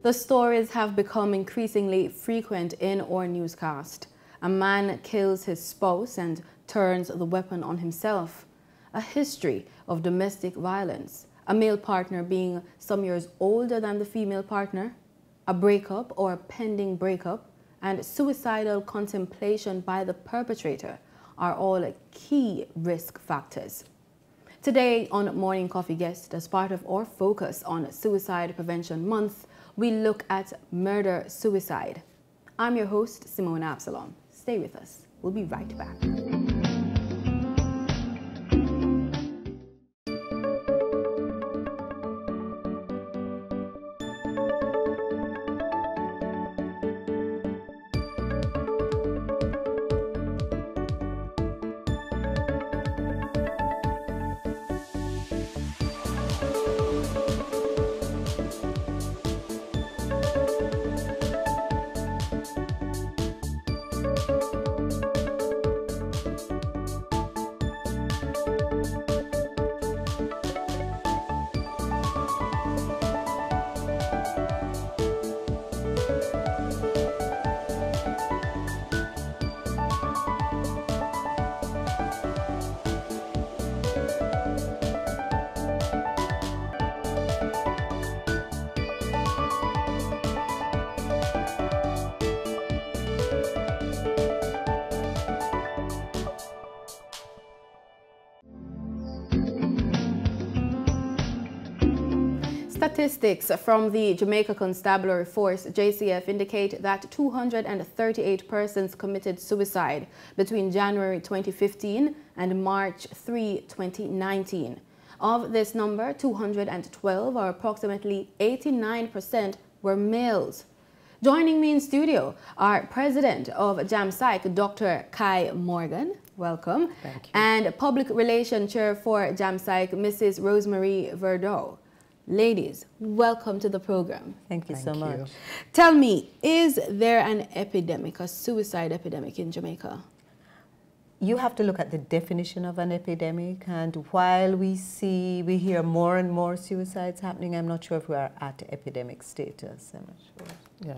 The stories have become increasingly frequent in our newscast. A man kills his spouse and turns the weapon on himself. A history of domestic violence. A male partner being some years older than the female partner. A breakup or pending breakup. And suicidal contemplation by the perpetrator are all key risk factors. Today on Morning Coffee Guest, as part of our focus on Suicide Prevention Month, we look at murder-suicide. I'm your host, Simone Absalom. Stay with us. We'll be right back. Statistics from the Jamaica Constabulary Force, JCF, indicate that 238 persons committed suicide between January 2015 and March 3, 2019. Of this number, 212, or approximately 89%, were males. Joining me in studio are President of JamPsych, Dr. Kai Morgan. Welcome. Thank you. And Public Relations Chair for JamPsych, Mrs. Rosemary Verdeau. Ladies, welcome to the program. Thank you so much. Tell me, is there an epidemic, a suicide epidemic in Jamaica? You have to look at the definition of an epidemic, and while we hear more and more suicides happening, I'm not sure if we are at epidemic status. I'm not sure.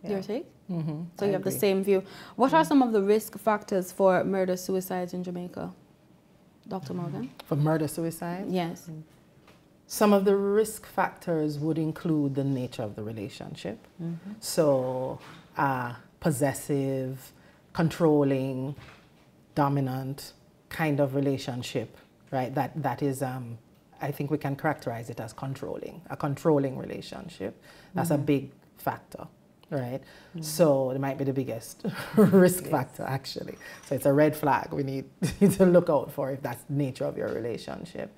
Yeah. Your take? Mm-hmm. So you have the same view. What are some of the risk factors for murder-suicides in Jamaica? Dr. Morgan? For murder-suicide? Yes. Some of the risk factors would include the nature of the relationship. Mm-hmm. So possessive, controlling, dominant kind of relationship, right? That is, I think we can characterize it as controlling, a controlling relationship. That's a big factor, right? So it might be the biggest risk factor, actually. So it's a red flag we need to look out for if that's the nature of your relationship.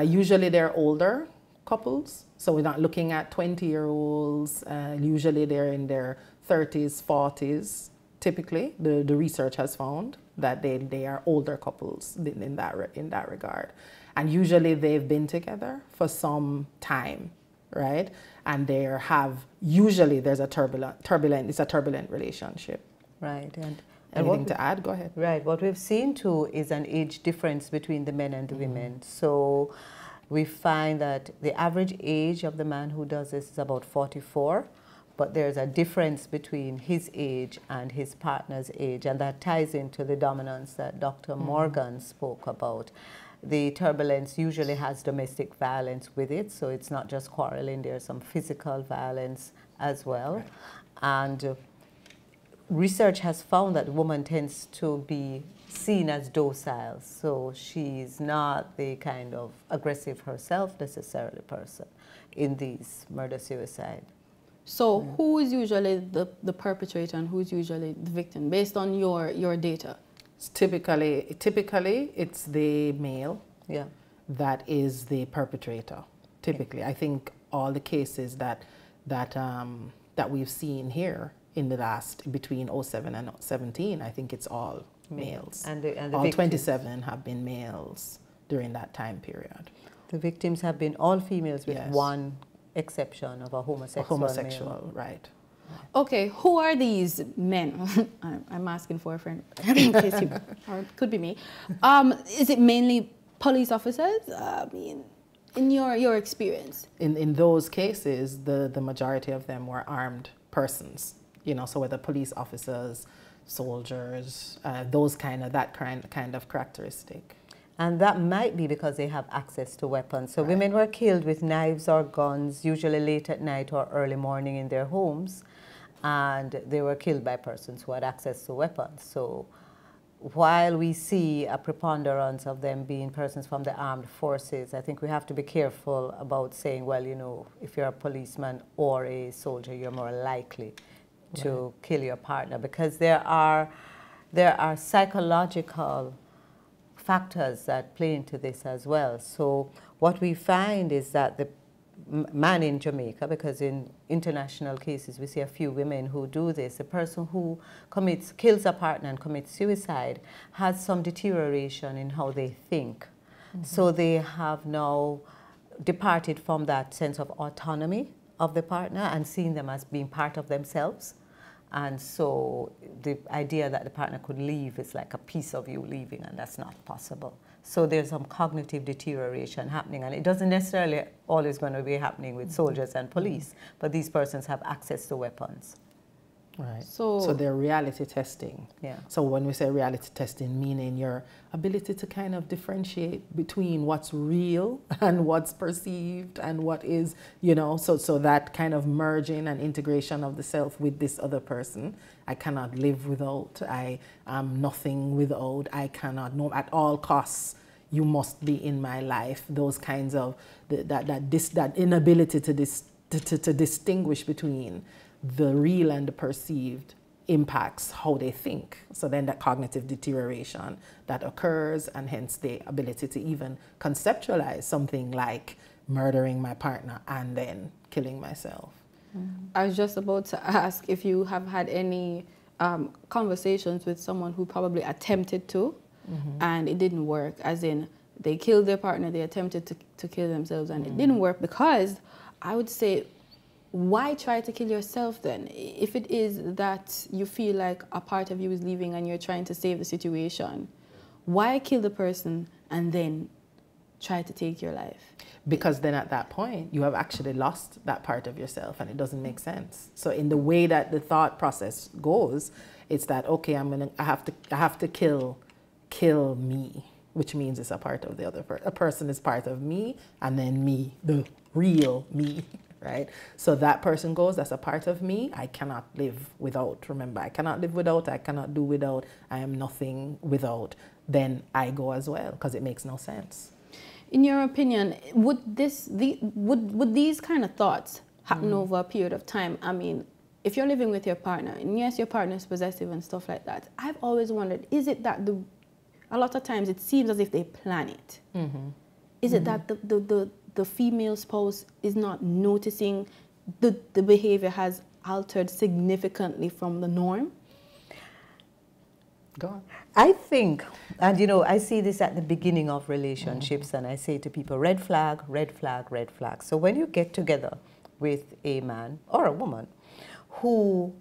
Usually they're older couples, so we're not looking at 20-year-olds. Usually they're in their 30s, 40s. Typically, the research has found that they are older couples in that regard. And usually they've been together for some time, right? And usually there's it's a turbulent relationship. Right. And anything to add? Go ahead. Right. What we've seen too is an age difference between the men and the women. So we find that the average age of the man who does this is about 44, but there's a difference between his age and his partner's age, and that ties into the dominance that Dr. Morgan spoke about. The turbulence usually has domestic violence with it, so it's not just quarreling, there's some physical violence as well. Right. And research has found that the woman tends to be seen as docile, so she's not the kind of aggressive herself necessarily person in these murder-suicide. So who is usually the perpetrator and who's usually the victim, based on your data? Typically it's the male that is the perpetrator. Typically, I think all the cases that we've seen here in the last, between 07 and 17, I think it's all males. And all victims, 27 have been males during that time period. The victims have been all females with one exception of a homosexual male. Right. Okay, who are these men? I'm asking for a friend, in case you, or it could be me. Is it mainly police officers? I mean, In your experience? In those cases, the majority of them were armed persons, you know, so whether police officers, soldiers, that kind of characteristic. And that might be because they have access to weapons. So women were killed with knives or guns, usually late at night or early morning in their homes, and they were killed by persons who had access to weapons. So while we see a preponderance of them being persons from the armed forces, I think we have to be careful about saying, well, you know, if you're a policeman or a soldier, you're more likely to kill your partner, because there are psychological factors that play into this as well. So what we find is that the man in Jamaica, because in international cases we see a few women who do this, a person who kills a partner and commits suicide has some deterioration in how they think. So they have now departed from that sense of autonomy of the partner and seen them as being part of themselves. And so the idea that the partner could leave is like a piece of you leaving, and that's not possible. So there's some cognitive deterioration happening, and it doesn't necessarily always going to be happening with soldiers and police, but these persons have access to weapons. Right. So they're reality testing. Yeah. So when we say reality testing, meaning your ability to kind of differentiate between what's real and what's perceived and what is, you know, so that kind of merging and integration of the self with this other person. I cannot live without, I am nothing without, I cannot, no, at all costs, you must be in my life. Those kinds of, that inability to distinguish between the real and the perceived impacts how they think. So then that cognitive deterioration that occurs, and hence the ability to even conceptualize something like murdering my partner and then killing myself. I was just about to ask if you have had any conversations with someone who probably attempted to and it didn't work, as in they killed their partner, they attempted to kill themselves and it didn't work, because I would say, why try to kill yourself then? If it is that you feel like a part of you is leaving and you're trying to save the situation, why kill the person and then try to take your life? Because then at that point, you have actually lost that part of yourself and it doesn't make sense. So in the way that the thought process goes, it's that, okay, I have to kill me, which means it's a part of the other person. A person is part of me, and then me, the real me. Right? So that person goes, that's a part of me. I cannot live without. Remember, I cannot live without, I cannot do without, I am nothing without. Then I go as well, because it makes no sense. In your opinion, would these kind of thoughts happen over a period of time? I mean, if you're living with your partner, and yes, your partner is possessive and stuff like that, I've always wondered, is it that a lot of times it seems as if they plan it? Is it that the female spouse is not noticing the behavior has altered significantly from the norm? Go on. I think, and you know, I see this at the beginning of relationships, and I say to people, red flag, red flag, red flag. So when you get together with a man or a woman who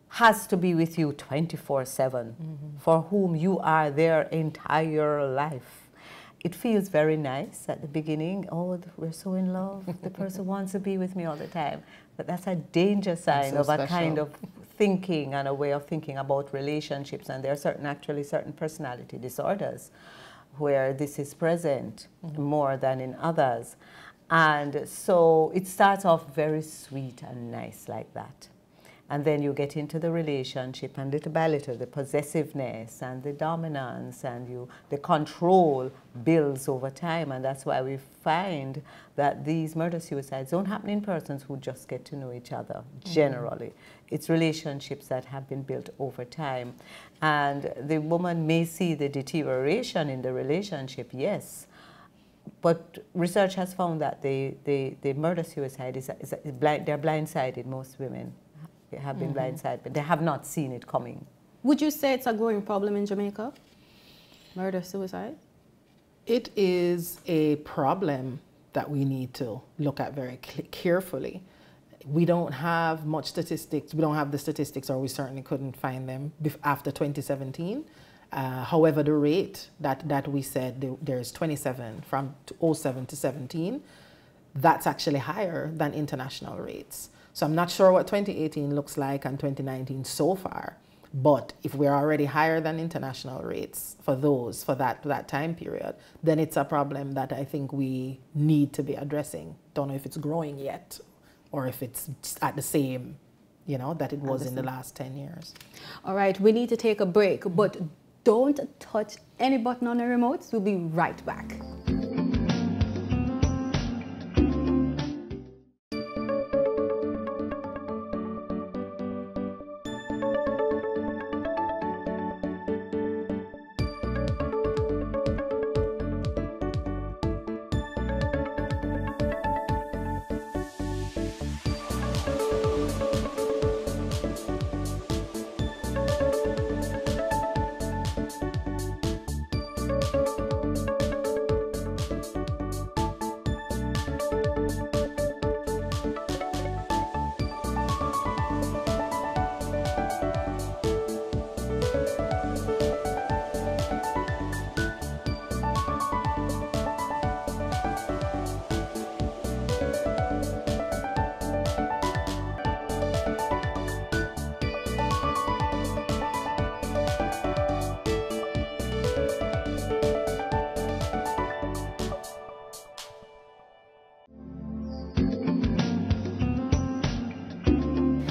has to be with you 24/7, for whom you are their entire life, it feels very nice at the beginning. Oh, we're so in love. The person wants to be with me all the time. But that's a danger sign of a kind of thinking and a way of thinking about relationships. And there are actually certain personality disorders where this is present more than in others. And so it starts off very sweet and nice like that. And then you get into the relationship, and little by little, the possessiveness and the dominance and the control builds over time. And that's why we find that these murder-suicides don't happen in persons who just get to know each other, generally. It's relationships that have been built over time. And the woman may see the deterioration in the relationship, yes. But research has found that the murder-suicide they're blindsided, most women. They have been blindsided, but they have not seen it coming. Would you say it's a growing problem in Jamaica? Murder-suicide? It is a problem that we need to look at very carefully. We don't have much statistics. We don't have the statistics, or we certainly couldn't find them after 2017. However, the rate that we said there's 27 from 07 to 17, that's actually higher than international rates. So I'm not sure what 2018 looks like and 2019 so far, but if we're already higher than international rates for that time period, then it's a problem that I think we need to be addressing. Don't know if it's growing yet or if it's at the same, that it was in the last 10 years. All right, we need to take a break, but don't touch any button on the remotes. We'll be right back.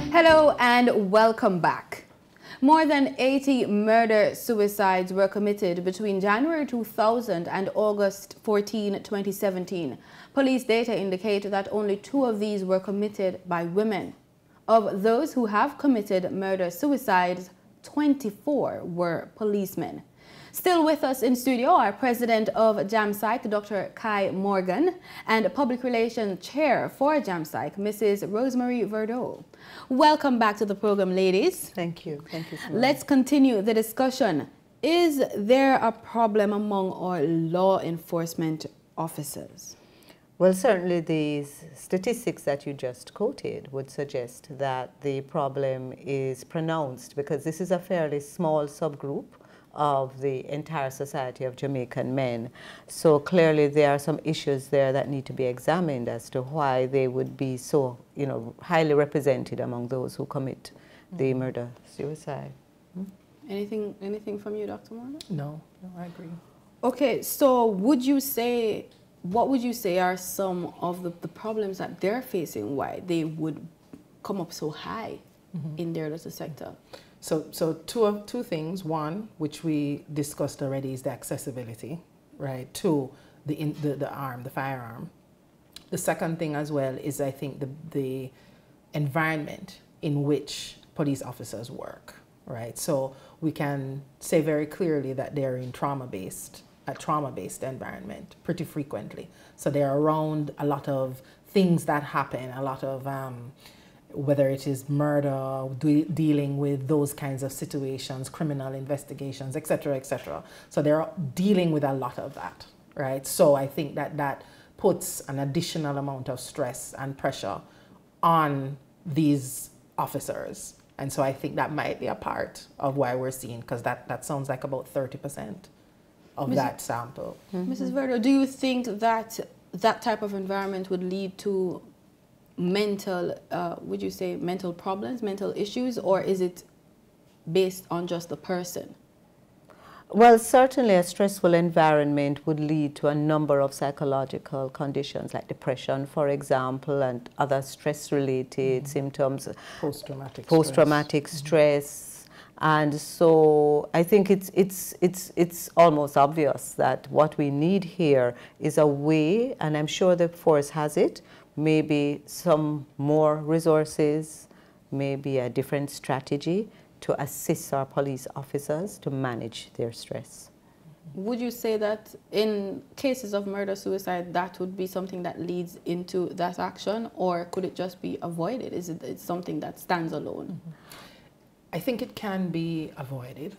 Hello and welcome back. More than 80 murder-suicides were committed between January 2000 and August 14, 2017. Police data indicate that only 2 of these were committed by women. Of those who have committed murder-suicides, 24 were policemen. Still with us in studio are President of JAMPSYC, Dr. Kai Morgan, and Public Relations Chair for JAMPSYC, Mrs. Rosemary Verdeau. Welcome back to the program, ladies. Thank you. Thank you so much. Let's continue the discussion. Is there a problem among our law enforcement officers? Well, certainly the statistics that you just quoted would suggest that the problem is pronounced because this is a fairly small subgroup of the entire society of Jamaican men. So clearly there are some issues there that need to be examined as to why they would be so, highly represented among those who commit the murder-suicide. Anything from you, Dr. Morgan? No, I agree. Okay, so what would you say are some of the problems that they're facing, why they would come up so high in their little sector? So two things. One, which we discussed already, is the accessibility, right? 2, the firearm. The second thing as well is, I think, the environment in which police officers work, right? So we can say very clearly that they're in trauma-based environment pretty frequently. So they're around a lot of things that happen, a lot of whether it is murder, dealing with those kinds of situations, criminal investigations, etc., etc. So they're dealing with a lot of that, right? So I think that puts an additional amount of stress and pressure on these officers. And so I think that might be a part of why we're seeing, because that sounds like about 30% of that sample. Mrs. Verdeau, do you think that that type of environment would lead to mental, would you say mental problems, mental issues, or is it based on just the person? Well, certainly a stressful environment would lead to a number of psychological conditions like depression, for example, and other stress-related symptoms. Post-traumatic stress. And so I think it's almost obvious that what we need here is a way, and I'm sure the force has it, maybe some more resources, maybe a different strategy to assist our police officers to manage their stress. Would you say that in cases of murder-suicide, that would be something that leads into that action, or could it just be avoided? Is it something that stands alone? I think it can be avoided.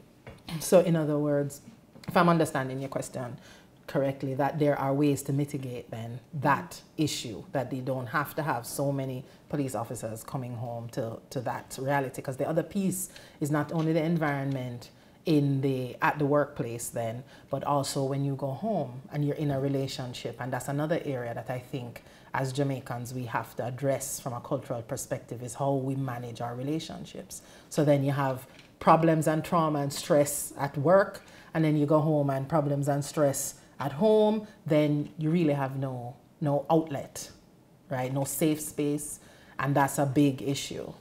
So in other words, if I'm understanding your question correctly, that there are ways to mitigate then that issue, that they don't have to have so many police officers coming home to that reality. Because the other piece is not only the environment, at the workplace then, but also when you go home and you're in a relationship. And that's another area that I think as Jamaicans we have to address from a cultural perspective, is how we manage our relationships. So then you have problems and trauma and stress at work, and then you go home and problems and stress at home, then you really have no outlet, right? No safe space, and that's a big issue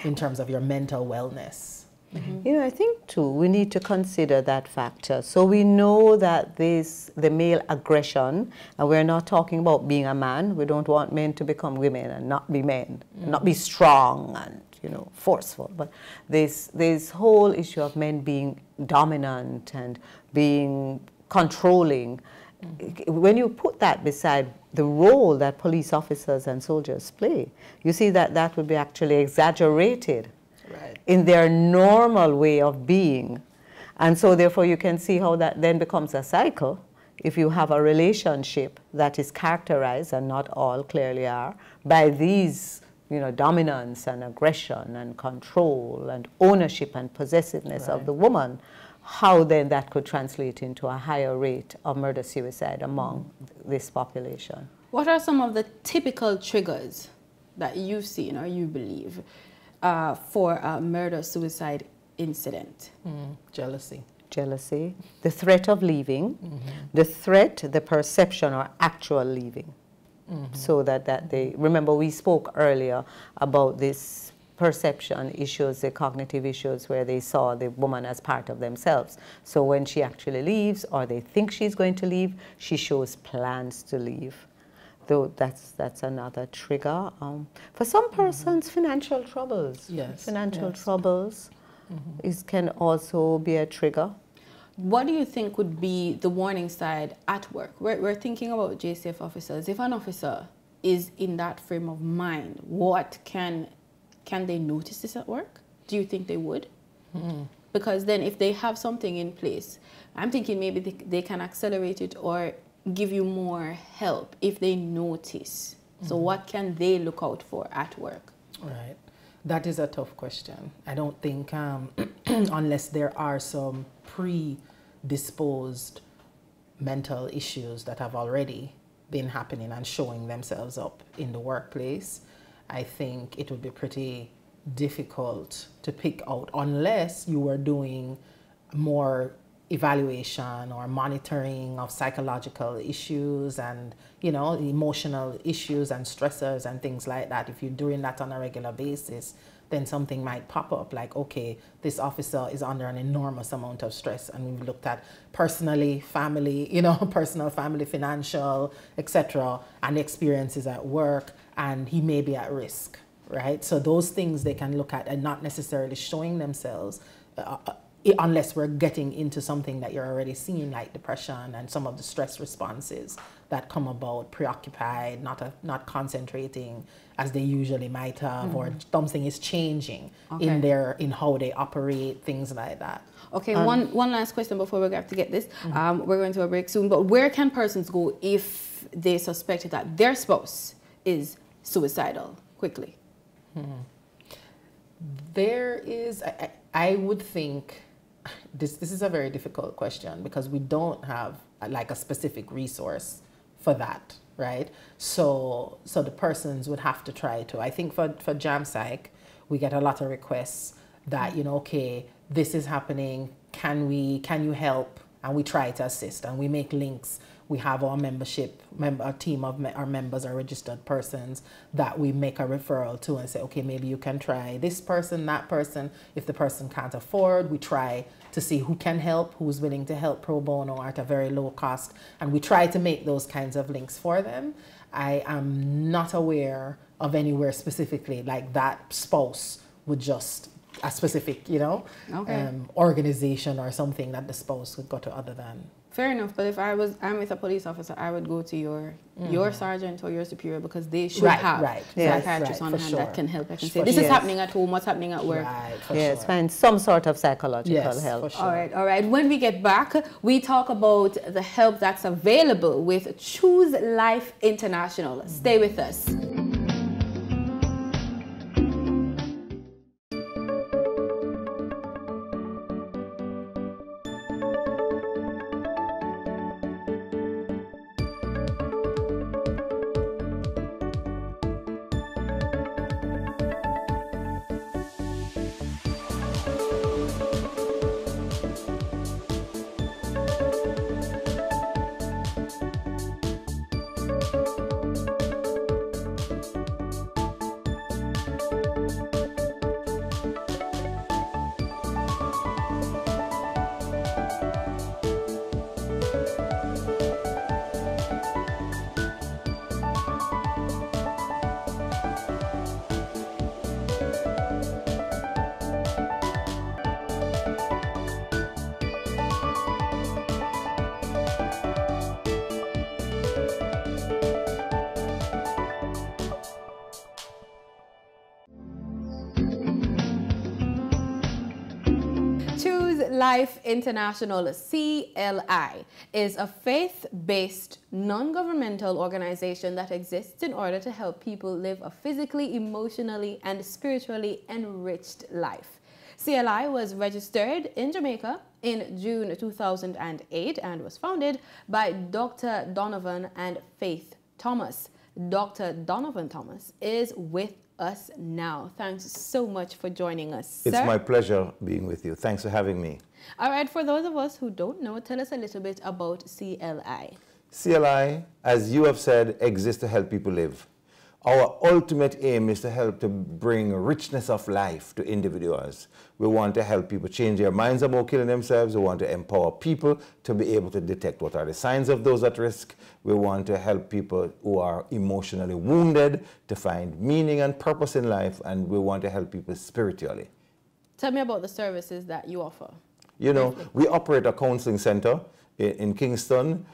in terms of your mental wellness. Mm-hmm. You know, I think too, we need to consider that factor. So we know that the male aggression, and we're not talking about being a man. We don't want men to become women and not be men, and not be strong and, you know, forceful. But this whole issue of men being dominant and being controlling, when you put that beside the role that police officers and soldiers play, you see that that would be actually exaggerated. Right. In their normal way of being. And so therefore you can see how that then becomes a cycle if you have a relationship that is characterized, and not all clearly are, by these, you know, dominance and aggression and control and ownership and possessiveness of the woman, how then that could translate into a higher rate of murder-suicide among this population. What are some of the typical triggers that you've seen or you believe for a murder-suicide incident? Jealousy. Jealousy, the threat of leaving, the threat, the perception or actual leaving. So that they, remember we spoke earlier about this perception issues, the cognitive issues where they saw the woman as part of themselves. So when she actually leaves, or they think she's going to leave, she shows plans to leave. Though that's another trigger. For some persons, financial troubles. Yes. Financial troubles can also be a trigger. What do you think would be the warning side at work? We're thinking about JCF officers. If an officer is in that frame of mind, what can they notice this at work? Do you think they would? Because then if they have something in place, I'm thinking maybe they can accelerate it or give you more help if they notice. So what can they look out for at work? Right. That is a tough question. I don't think, unless there are some predisposed mental issues that have already been happening and showing themselves up in the workplace, I think it would be pretty difficult to pick out unless you were doing more evaluation or monitoring of psychological issues and, you know, emotional issues and stressors and things like that. If you're doing that on a regular basis, then something might pop up like, okay, this officer is under an enormous amount of stress, and we've looked at personally, family, you know, personal, family, financial, etc., and experiences at work, and he may be at risk, right? So those things they can look at and not necessarily showing themselves unless we're getting into something that you're already seeing, like depression and some of the stress responses that come about, preoccupied, not concentrating as they usually might have, or something is changing in how they operate, things like that. Okay, one last question before we have to get this. We're going to a break soon, but where can persons go if they suspect that their spouse is suicidal? Quickly. There is, I would think, this is a very difficult question because we don't have like a specific resource for that, right? So the persons would have to try to. I think for Jam Psych, we get a lot of requests that, you know, okay, this is happening, can you help? And we try to assist, and we make links. We have our a team of our members are registered persons that we make a referral to and say, okay, maybe you can try this person, that person. If the person can't afford, we try to see who can help, who's willing to help pro bono at a very low cost. And we try to make those kinds of links for them. I am not aware of anywhere specifically like that spouse would just a specific, you know, organization or something that the spouse could go to other than. Fair enough, but if I'm with a police officer, I would go to your sergeant or your superior because they should have psychiatrists on hand that can help. I can say, this is happening at home, what's happening at work. Find some sort of psychological help. For sure. All right. When we get back, we talk about the help that's available with Choose Life International. Stay with us. Life International, CLI, is a faith-based, non-governmental organization that exists in order to help people live a physically, emotionally, and spiritually enriched life. CLI was registered in Jamaica in June 2008 and was founded by Dr. Donovan and Faith Thomas. Dr. Donovan Thomas is with us now. Thanks so much for joining us, sir. It's my pleasure being with you. Thanks for having me. All right, for those of us who don't know, tell us a little bit about CLI. CLI, as you have said, exists to help people live. Our ultimate aim is to help to bring richness of life to individuals. We want to help people change their minds about killing themselves. We want to empower people to be able to detect what are the signs of those at risk. We want to help people who are emotionally wounded to find meaning and purpose in life, and we want to help people spiritually. Tell me about the services that you offer. You know, we operate a counseling center in Kingston.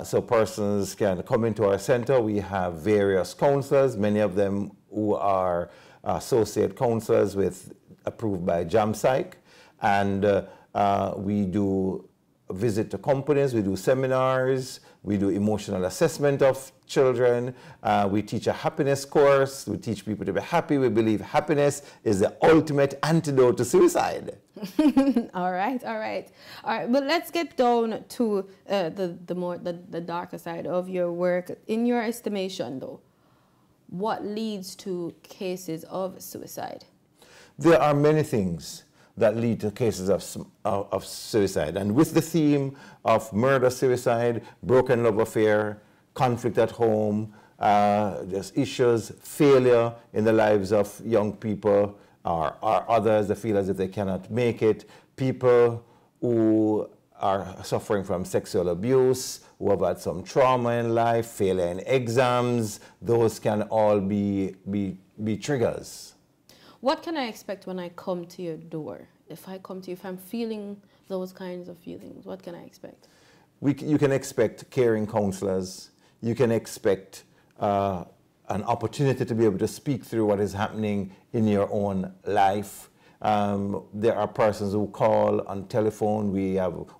So persons can come into our center. We have various counselors, many of them who are associate counselors approved by JAMPSych. And we do visit to companies, we do seminars, we do emotional assessment of children, we teach a happiness course, we teach people to be happy. We believe happiness is the ultimate antidote to suicide. All right. But let's get down to the darker side of your work. In your estimation, though, what leads to cases of suicide? There are many things that lead to cases of suicide. And with the theme of murder, suicide, broken love affair, conflict at home, there's issues, failure in the lives of young people or others that feel as if they cannot make it, people who are suffering from sexual abuse, who have had some trauma in life, failure in exams, those can all be triggers. What can I expect when I come to your door? If I come to you, if I'm feeling those kinds of feelings, what can I expect? You can expect caring counselors. You can expect an opportunity to be able to speak through what is happening in your own life. There are persons who call on telephone.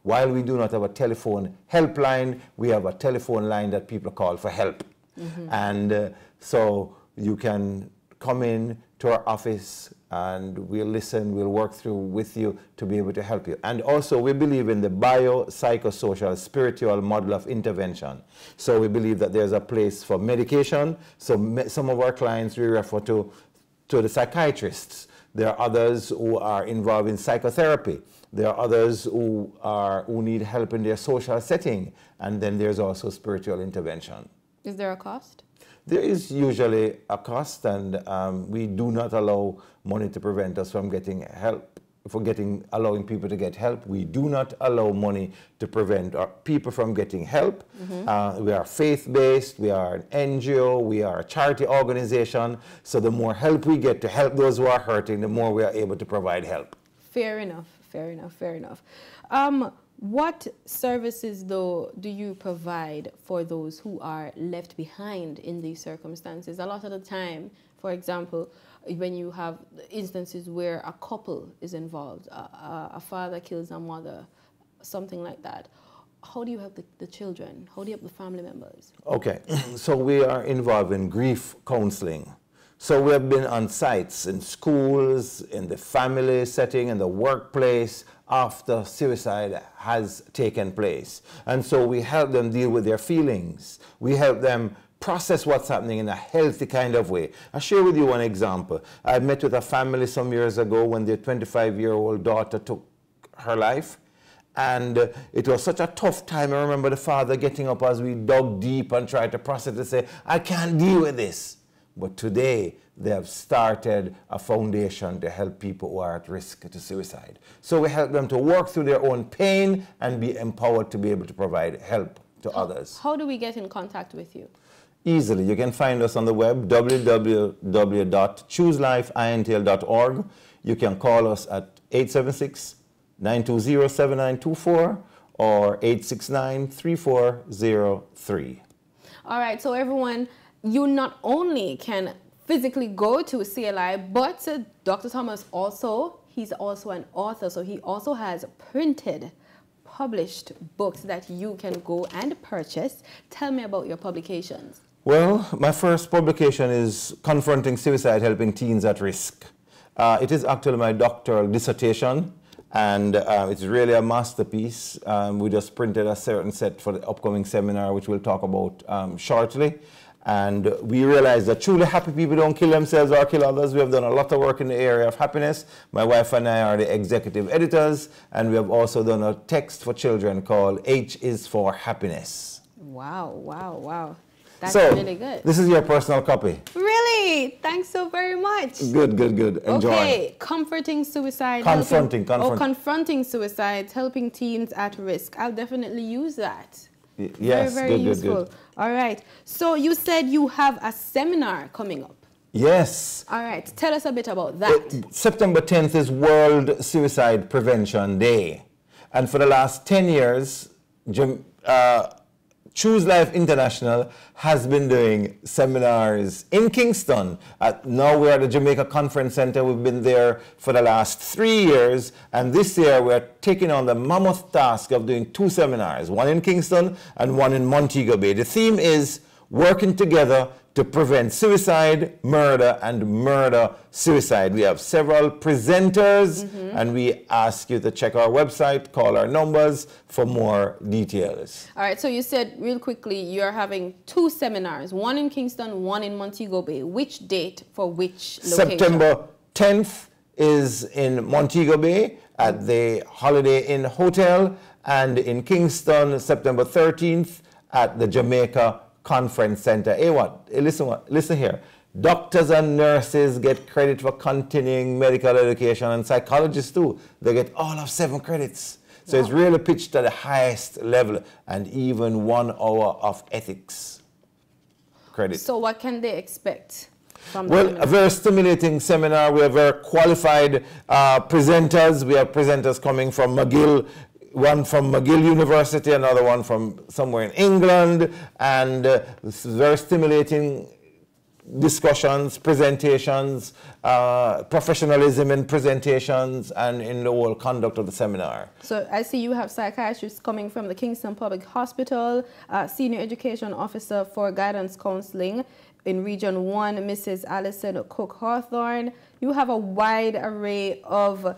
While we do not have a telephone helpline, we have a telephone line that people call for help. Mm-hmm. And so you can come in to our office and we'll listen, we'll work through with you to be able to help you. And also we believe in the bio-psychosocial spiritual model of intervention. So we believe that there's a place for medication. So some of our clients we refer to the psychiatrists. There are others who are involved in psychotherapy. There are others who need help in their social setting. And then there's also spiritual intervention. Is there a cost? There is usually a cost, and we do not allow money to prevent us from getting help, allowing people to get help. We do not allow money to prevent people from getting help. Mm-hmm. We are faith-based, we are an NGO, we are a charity organization, so the more help we get to help those who are hurting, the more we are able to provide help. Fair enough. What services, though, do you provide for those who are left behind in these circumstances? A lot of the time, for example, when you have instances where a couple is involved, a father kills a mother, something like that, how do you help the children? How do you help the family members? Okay, so we are involved in grief counseling. So we have been on sites in schools, in the family setting, in the workplace, after suicide has taken place. And so we help them deal with their feelings. We help them process what's happening in a healthy kind of way. I'll share with you one example. I met with a family some years ago when their 25-year-old daughter took her life. And it was such a tough time. I remember the father getting up as we dug deep and tried to process to say, I can't deal with this. But today, they have started a foundation to help people who are at risk to suicide. So we help them to work through their own pain and be empowered to be able to provide help to others. How do we get in contact with you? Easily. You can find us on the web, www.chooselifeintl.org. You can call us at 876-920-7924 or 869-3403. All right, so everyone, you not only can physically go to CLI, but Dr. Thomas also, he's also an author, so he also has published books that you can go and purchase. Tell me about your publications. Well, my first publication is Confronting Suicide, Helping Teens at Risk. It is actually my doctoral dissertation, and it's really a masterpiece. We just printed a certain set for the upcoming seminar, which we'll talk about shortly. And we realized that truly happy people don't kill themselves or kill others. We have done a lot of work in the area of happiness. My wife and I are the executive editors, and we have also done a text for children called H is for Happiness. Wow, wow, wow. That's so, really good. This is your personal copy. Really? Thanks so very much. Good, good, good. Enjoy. Okay, Confronting Suicide. Confronting Suicide, Helping Teens at Risk. I'll definitely use that. Yes, very good, useful. good, good. All right. So you said you have a seminar coming up. Yes. All right. Tell us a bit about that. September 10th is World Suicide Prevention Day. And for the last 10 years, Choose Life International has been doing seminars in Kingston. Now we're at the Jamaica Conference Center. We've been there for the last 3 years. And this year we're taking on the mammoth task of doing 2 seminars, one in Kingston and one in Montego Bay. The theme is working together to prevent suicide, murder, and murder-suicide. We have several presenters, and we ask you to check our website, call our numbers for more details. All right, so you said real quickly you're having 2 seminars, one in Kingston, one in Montego Bay. Which date for which location? September 10th is in Montego Bay at the Holiday Inn Hotel, and in Kingston, September 13th at the Jamaica Conference Center. Hey, listen here. Doctors and nurses get credit for continuing medical education, and psychologists too. They get all of 7 credits. So It's really pitched at the highest level, and even 1 hour of ethics credit. So what can they expect from the seminar? A very stimulating seminar. We have very qualified presenters. We have presenters coming from McGill, one from McGill University, another one from somewhere in England, and this is very stimulating discussions, presentations, professionalism in presentations, and in the whole conduct of the seminar. So I see you have psychiatrists coming from the Kingston Public Hospital, Senior Education Officer for Guidance Counseling in Region 1, Mrs. Alison Cook-Hawthorne. You have a wide array of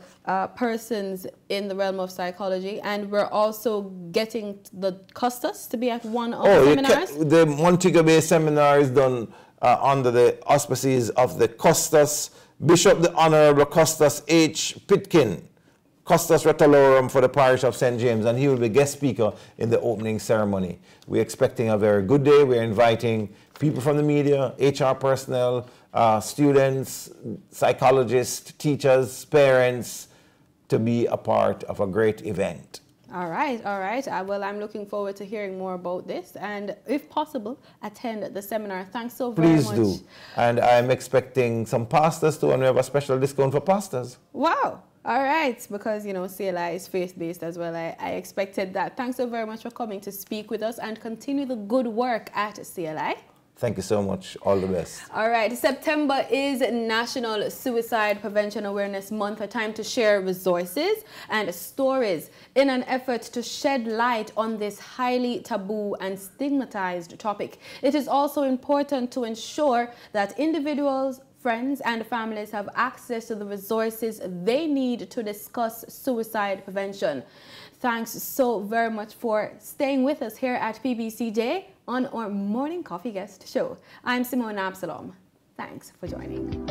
persons in the realm of psychology, and we're also getting the Custos to be at one of the seminars. The Montego Bay seminar is done under the auspices of the Custos, Bishop the Honorable Custos H. Pitkin, Custos Retalorum for the parish of St. James, and he will be guest speaker in the opening ceremony. We're expecting a very good day. We're inviting people from the media, HR personnel, students, psychologists, teachers, parents to be a part of a great event. All right, all right. Well, I'm looking forward to hearing more about this, and if possible, attend the seminar. Thanks so very much. Please do. And I'm expecting some pastors too, and we have a special discount for pastors. Wow. All right, because, you know, CLI is faith-based as well. I expected that. Thanks so very much for coming to speak with us, and continue the good work at CLI. Thank you so much. All the best. All right. September is National Suicide Prevention Awareness Month, a time to share resources and stories in an effort to shed light on this highly taboo and stigmatized topic. It is also important to ensure that individuals, friends, and families have access to the resources they need to discuss suicide prevention. Thanks so very much for staying with us here at PBCJ on our Morning Coffee Guest Show. I'm Simone Absalom. Thanks for joining.